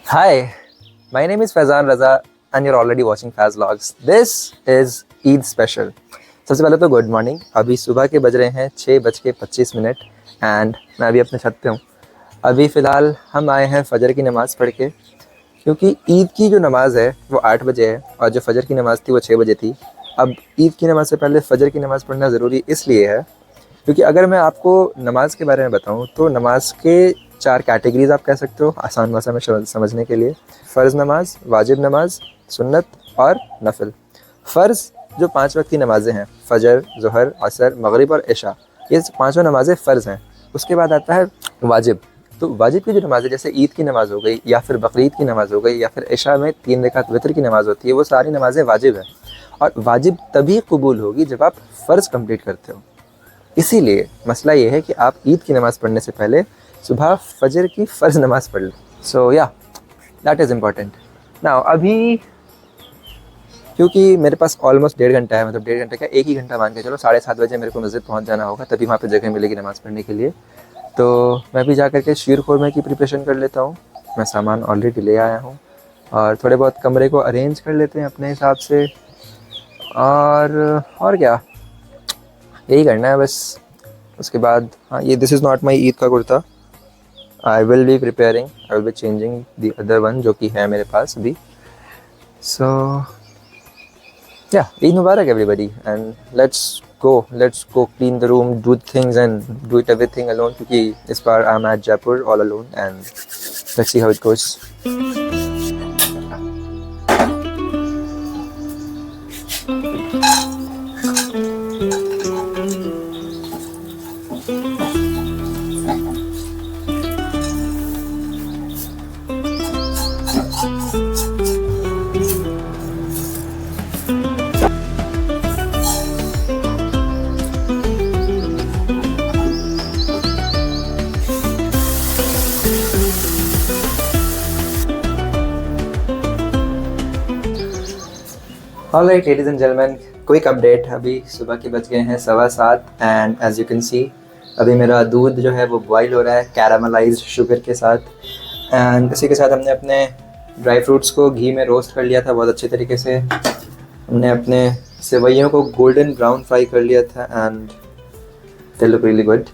Hi, my name is Faizan Raza and you're already watching Faz Vlogs. This is Eid special. सबसे पहले तो good morning. अभी सुबह के बज रहे हैं 6:25 एंड मैं अभी अपने छत पे हूँ। अभी फ़िलहाल हम आए हैं फ़जर की नमाज़ पढ़ के, क्योंकि ईद की जो नमाज़ है वो 8 बजे है और जो फ़जर की नमाज़ थी वो 6 बजे थी। अब ईद की नमाज़ से पहले फ़जर की नमाज़ पढ़ना ज़रूरी इसलिए है क्योंकि अगर मैं आपको नमाज के बारे में बताऊं तो नमाज के 4 कैटेगरीज आप कह सकते हो आसान भाषा में समझने के लिए। फ़र्ज़ नमाज, वाजिब नमाज, सुन्नत और नफिल। फ़र्ज़ जो 5 वक्त की नमाज़ें हैं, फ़जर, ज़ुहर, असर, मगरिब और इशा, ये पाँचों नमाज़ें फ़र्ज़ हैं। उसके बाद आता है वाजिब। तो वाजिब की जो नमाज़ें जैसे ईद की नमाज़ हो गई या फिर बकरीद की नमाज़ हो गई या फिर इशा में 3 रकात वितर की नमाज़ होती है, वो सारी नमाज़ें वाजिब हैं और वाजिब तभी कबूल होगी जब आप फ़र्ज़ कंप्लीट करते हो। इसीलिए मसला ये है कि आप ईद की नमाज़ पढ़ने से पहले सुबह फजर की फ़र्ज़ नमाज़ पढ़ लें। सो या दैट इज़ इम्पॉर्टेंट। नाउ अभी क्योंकि मेरे पास ऑलमोस्ट 1.5 घंटा है, मतलब 1.5 घंटे का 1 ही घंटा मान के चलो, 7:30 बजे मेरे को मस्जिद पहुंच जाना होगा, तभी वहाँ पे जगह मिलेगी नमाज़ पढ़ने के लिए। तो मैं भी जा कर के शीर खुरमा की प्रिपरेशन कर लेता हूँ। मैं सामान ऑलरेडी ले आया हूँ और थोड़े बहुत कमरे को अरेंज कर लेते हैं अपने हिसाब से। और क्या, यही करना है बस। उसके बाद हाँ, ये this is not my Eid का कुर्ता। I will be preparing, I will be changing the other one जो कि है मेरे पास अभी। So yeah, Eid Mubarak everybody and let's go clean the room, do things and do it everything alone, क्योंकि इस बार I am at Jaipur all alone and let's see how it goes. Alright ladies and gentleman, quick update. अभी सुबह के बज गए हैं 7:15 and as you can see अभी मेरा दूध जो है वो बॉयल हो रहा है कैरामलाइज्ड शुगर के साथ। एंड इसी के साथ हमने अपने ड्राई फ्रूट्स को घी में रोस्ट कर लिया था बहुत अच्छे तरीके से। हमने अपने सेवइयों को गोल्डन ब्राउन फ्राई कर लिया था and they look really good.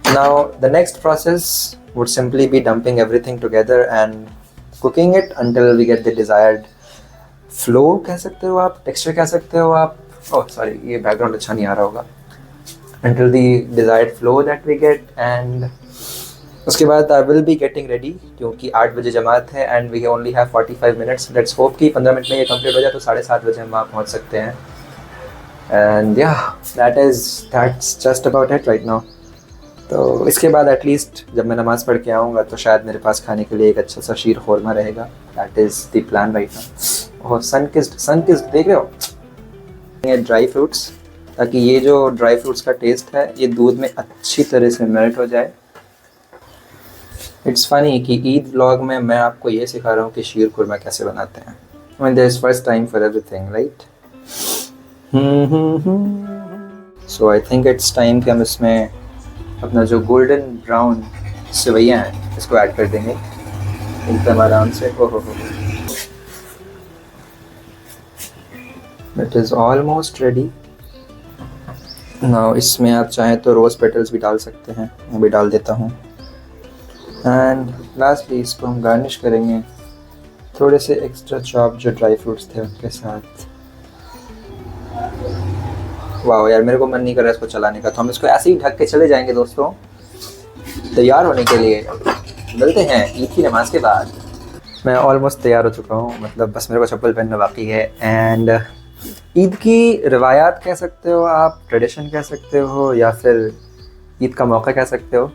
Now the next process would simply be dumping everything together and cooking it until we get the desired flow कह सकते हो आप, टेक्सचर कह सकते हो आप। ओह सॉरी, ये बैकग्राउंड अच्छा नहीं आ रहा होगा। until the desired flow that we get and उसके बाद I will be getting ready क्योंकि 8 बजे जमात है and we only have 45 minutes. Let's hope कि 15 मिनट में ये कंप्लीट हो जाए तो 7:30 बजे हम वहाँ पहुँच सकते हैं। and yeah, that's just about it right now. तो इसके बाद एटलीस्ट जब मैं नमाज़ पढ़ के आऊँगा तो शायद मेरे पास खाने के लिए एक अच्छा सा शीर खुरमा रहेगा। That is the plan right now. और सन किस्ड देख रहे हो, ये ड्राई फ्रूट्स, ताकि ये जो ड्राई फ्रूट्स का टेस्ट है ये दूध में अच्छी तरह से मेल्ट हो जाए। इट्स फनी कि ईद व्लॉग में मैं आपको ये सिखा रहा हूँ कि शीर खुरमा कैसे बनाते हैं। I mean, there's first time for everything, right? So I think it's time कि हम इसमें अपना जो गोल्डन ब्राउन सेवइयाँ हैं इसको ऐड कर देंगे एकदम आराम से। हो it is almost ready. Now इसमें आप चाहें तो रोज़ पेटल्स भी डाल सकते हैं, मैं भी डाल देता हूँ। एंड लास्टली इसको हम गार्निश करेंगे थोड़े से एक्स्ट्रा चॉप जो ड्राई फ्रूट्स थे उनके साथ। वाह यार, मेरे को मन नहीं कर रहा इसको चलाने का, तो हम इसको ऐसे ही ढक के चले जाएंगे दोस्तों तैयार होने के लिए। मिलते हैं ईद की नमाज़ के बाद। मैं ऑलमोस्ट तैयार हो चुका हूँ, मतलब बस मेरे को चप्पल पहनना बाकी है। एंड ईद की रवायात कह सकते हो आप, ट्रेडिशन कह सकते हो, या फिर ईद का मौका कह सकते हो।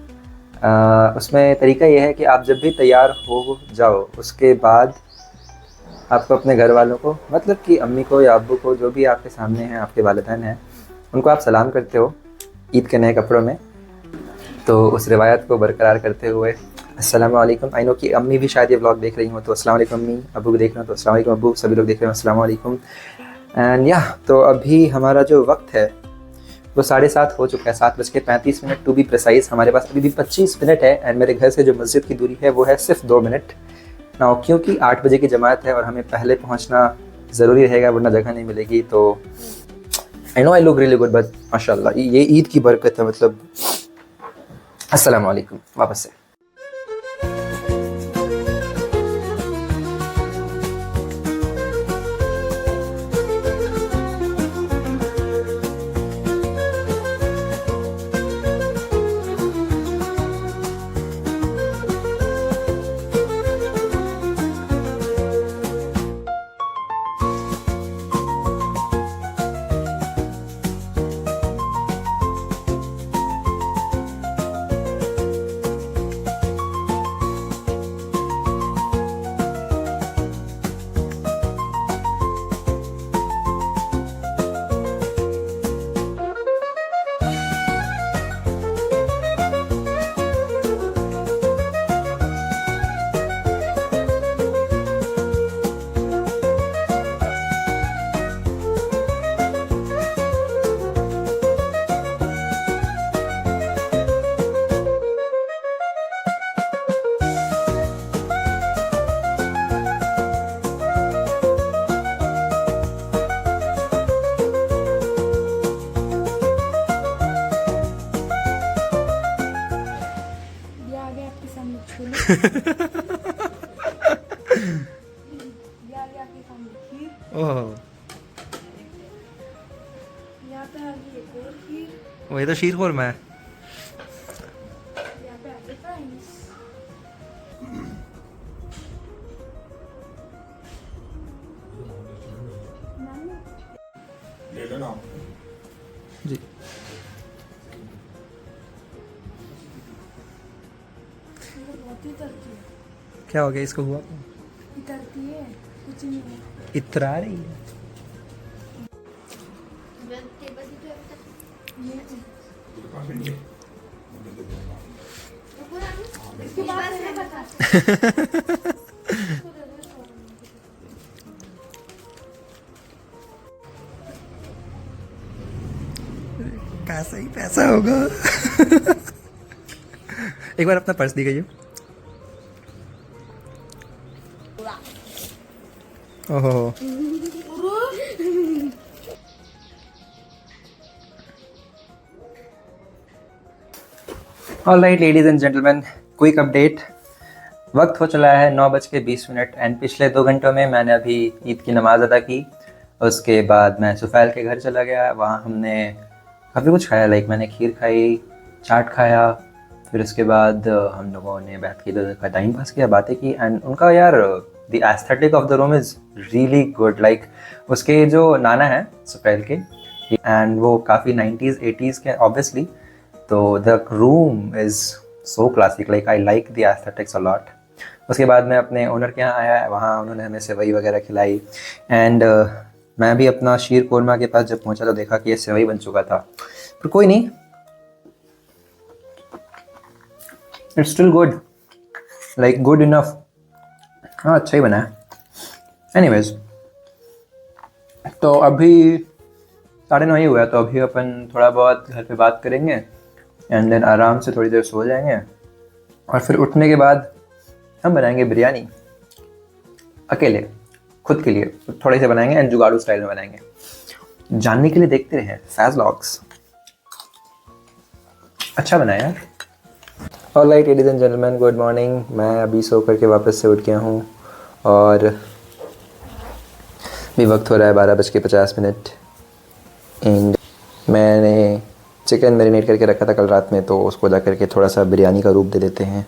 उसमें तरीका ये है कि आप जब भी तैयार हो जाओ उसके बाद आपको अपने घर वालों को, मतलब कि अम्मी को या अब्बू को, जो भी आपके सामने हैं, आपके वालिदैन हैं, उनको आप सलाम करते हो ईद के नए कपड़ों में। तो उस रिवायत को बरकरार करते हुए अस्सलाम वालेकुम। आई नो कि अम्मी भी शायद ये व्लॉग देख रही हो, तो अस्सलाम वालेकुम अम्मी, अब्बू भी देख रहे हो तो अस्सलाम वालेकुम अब्बू, सभी लोग देख रहे हो अस्सलाम वालेकुम। एंड या, तो अभी हमारा जो वक्त है वो 7:30 हो चुका है, 7:35 टू बी प्रिसाइज। हमारे पास अभी भी 25 मिनट है एंड मेरे घर से जो मस्जिद की दूरी है वो है सिर्फ 2 मिनट। ना, क्योंकि 8 बजे की जमात है और हमें पहले पहुंचना ज़रूरी रहेगा वरना जगह नहीं मिलेगी। तो I know I look really good but माशाल्लाह ये ईद की बरकत है। मतलब अस्सलाम वालेकुम वापस से। ओह वही तो शीर खोरमा है। ले लेना जी क्या हो गया इसको हुआ? इतरती है कुछ नहीं है। इतरा रही है। इसके बाद से बता पैसा ही पैसा होगा। एक बार अपना पर्स दिखाइए। ओहो alright ladies and gentleman, quick update. वक्त हो चला है 9:20 एंड पिछले 2 घंटों में मैंने अभी ईद की नमाज़ अदा की। उसके बाद मैं सुफैल के घर चला गया। वहाँ हमने काफ़ी कुछ खाया, लाइक मैंने खीर खाई, चाट खाया, फिर उसके बाद हम लोगों ने बैठ के इधर का टाइम पास किया, बातें की। एंड उनका यार the aesthetic of the room is really good. Like उसके जो नाना हैं सुफैल के, एंड वो काफ़ी 90s 80s के ऑब्वियसली, तो the room is so classic. Like I like the aesthetics a lot. उसके बाद मैं अपने ओनर के यहाँ आया, वहाँ उन्होंने हमें सेवई वगैरह खिलाई। एंड मैं भी अपना शीर कोरमा के पास जब पहुँचा तो देखा कि ये सेवई बन चुका था, पर कोई नहीं, it's still good, like good enough. हाँ अच्छा ही बना है। एनीवेज, तो अभी 9:30 ही हुआ, तो अभी अपन थोड़ा बहुत घर पे बात करेंगे एंड देन आराम से थोड़ी देर सो जाएंगे और फिर उठने के बाद हम बनाएंगे बिरयानी अकेले, खुद के लिए थोड़े से बनाएंगे एंड जुगाड़ू स्टाइल में बनाएंगे। जानने के लिए देखते रहें फैज व्लॉग्स। अच्छा बनाया यार। Alright ladies and gentleman, good morning. मैं अभी सो करके वापस से उठ गया हूँ और भी वक्त हो रहा है 12:50 एंड मैंने चिकन मैरिनेट करके रखा था कल रात में, तो उसको ला करके थोड़ा सा बिरयानी का रूप दे देते हैं,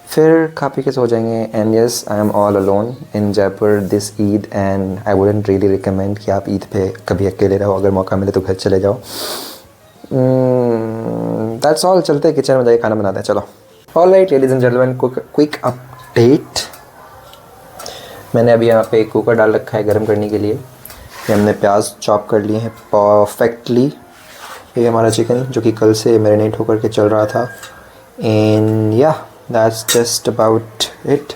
फिर खा पी के सो जाएंगे। And yes, I am all alone in Jaipur this Eid and I wouldn't really recommend कि आप ईद पे कभी अकेले रहो। अगर मौका मिले तो घर चले जाओ। That's all. चलते हैं किचन में जाके खाना बनाते हैं, चलो। Alright ladies and gentleman, quick update. मैंने अभी यहाँ पे कुकर डाल रखा है गर्म करने के लिए। ये हमने प्याज चॉप कर लिए हैं परफेक्टली। ये हमारा चिकन जो कि कल से मैरिनेट होकर के चल रहा था। एंड या दैट्स जस्ट अबाउट इट।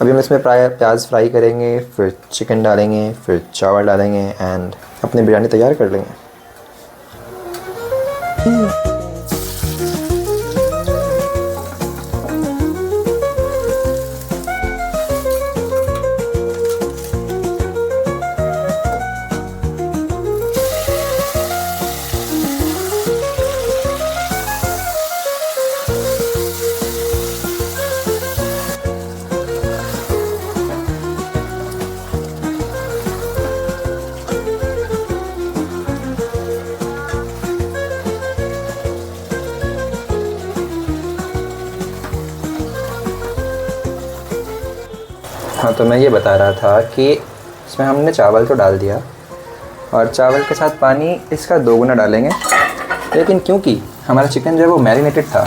अभी हम इसमें प्याज फ्राई करेंगे, फिर चिकन डालेंगे, फिर चावल डालेंगे एंड अपनी बिरयानी तैयार कर लेंगे। हाँ, तो मैं ये बता रहा था कि इसमें हमने चावल तो डाल दिया और चावल के साथ पानी इसका 2 गुना डालेंगे, लेकिन क्योंकि हमारा चिकन जो है वो मैरिनेटेड था,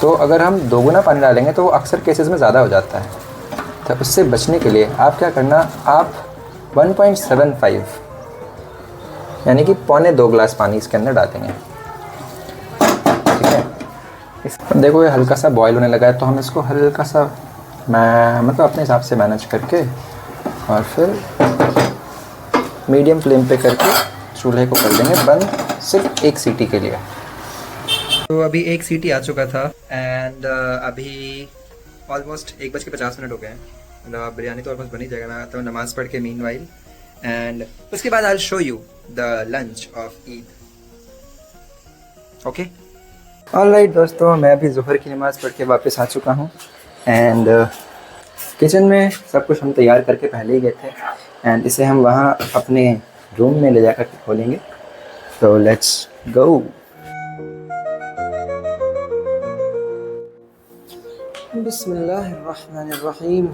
तो अगर हम 2 गुना पानी डालेंगे तो वो अक्सर केसेस में ज़्यादा हो जाता है। तो उससे बचने के लिए आप क्या करना, आप 1.75 यानी कि 1.25 गिलास पानी इसके अंदर डालेंगे। ठीक है, इस देखो ये हल्का सा बॉयल होने लगा है, तो हम इसको हल्का सा मतलब अपने हिसाब से मैनेज करके और फिर मीडियम फ्लेम पे करके चूल्हे को कर देंगे बंद, सिर्फ 1 सीटी के लिए। तो अभी 1 सीटी आ चुका था एंड अभी ऑलमोस्ट 1:50 हो गए हैं। मतलब बिरयानी तो ऑलमोस्ट बन ही जाएगा। मैं आता हूँ नमाज़ पढ़ के मीनवाइल, एंड उसके बाद I will show you the lunch of Eid. Okay, alright दोस्तों, मैं अभी ज़ोहर की नमाज़ पढ़ के वापस आ चुका हूँ एंड किचन में सब कुछ हम तैयार करके पहले ही गए थे एंड इसे हम वहाँ अपने रूम में ले जा कर खोलेंगे। तो लेट्स गो। बिस्मिल्लाहिर्रहमानिर्रहीम।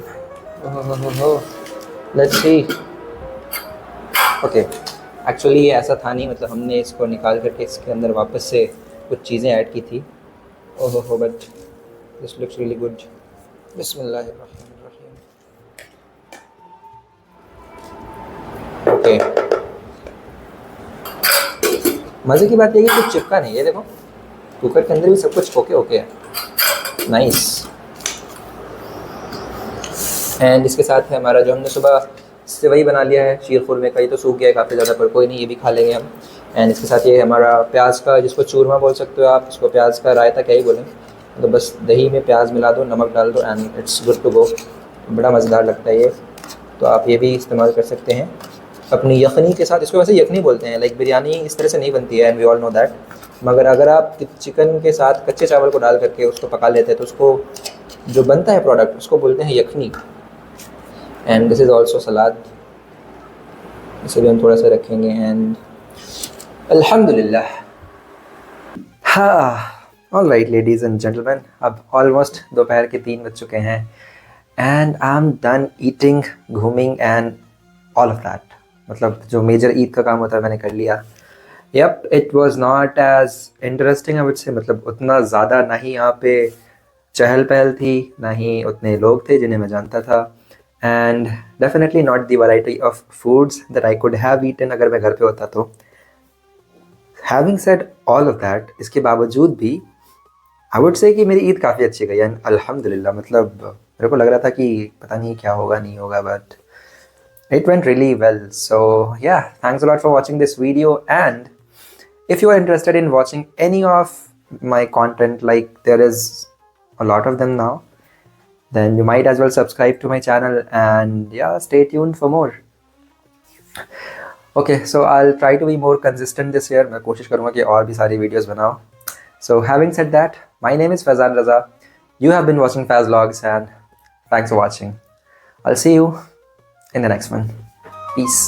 Let's see. ओके, एक्चुअली ये ऐसा था नहीं, मतलब हमने इसको निकाल करके इसके अंदर वापस से कुछ चीज़ें ऐड की थी। ओहो, but this looks really good. बिस्मिल्लाहिर्रहमानिर्रहीम। ओके, मज़े की बात ये है कि कुछ चिपका नहीं है। देखो कुकर के अंदर भी सब कुछ ओके है, नाइस। एंड इसके साथ है हमारा जो हमने सुबह सेवई बना लिया है, शीर खुरमे का। ये तो सूख गया है काफ़ी ज़्यादा, पर कोई नहीं, ये भी खा लेंगे हम। एंड इसके साथ ये हमारा प्याज का, जिसको चूरमा बोल सकते हो आप, इसको प्याज का रायता क्या ही बोलें। तो बस दही में प्याज मिला दो, नमक डाल दो and it's good to go. बड़ा मज़ेदार लगता है ये, तो आप ये भी इस्तेमाल कर सकते हैं अपनी यखनी के साथ। इसको वैसे यखनी बोलते हैं, लाइक बिरयानी इस तरह से नहीं बनती है and we all know that. मगर अगर आप चिकन के साथ कच्चे चावल को डाल करके उसको पका लेते हैं तो उसको जो बनता है प्रोडक्ट, उसको बोलते हैं यखनी। And this is also salad, इसे भी हम थोड़ा सा रखेंगे एंड अल्हम्दुलिल्लाह। हाँ, ऑलराइट लेडीज़ एंड जेंटलमैन, अब ऑलमोस्ट दोपहर के 3 बज चुके हैं and I am done eating, घूमिंग एंड ऑल ऑफ दैट। मतलब जो मेजर ईद का काम होता है मैंने कर लिया। Yup, it was not as interesting I would say, मतलब उतना ज़्यादा ना ही यहाँ पे चहल पहल थी, ना ही उतने लोग थे जिन्हें मैं जानता था, and definitely not the variety of foods that I could have eaten अगर मैं घर पे होता तो। Having said all of that, इसके बावजूद भी आई वुड से कि मेरी ईद काफ़ी अच्छी गई एंड अल्हम्दुलिल्लाह। मतलब मेरे को लग रहा था कि पता नहीं क्या होगा नहीं होगा, but it went really well. So yeah, thanks a lot for watching this video, and if you are interested in watching any of my content, like there is a lot of them now, then you might as well subscribe to my channel and yeah, stay tuned for more. Okay, so I'll try to be more consistent this year. मैं कोशिश करूँगा कि और भी सारी videos बनाऊँ. So having said that, my name is Faizan Raza. You have been watching Faz Vlogs and thanks for watching. I'll see you in the next one. Peace.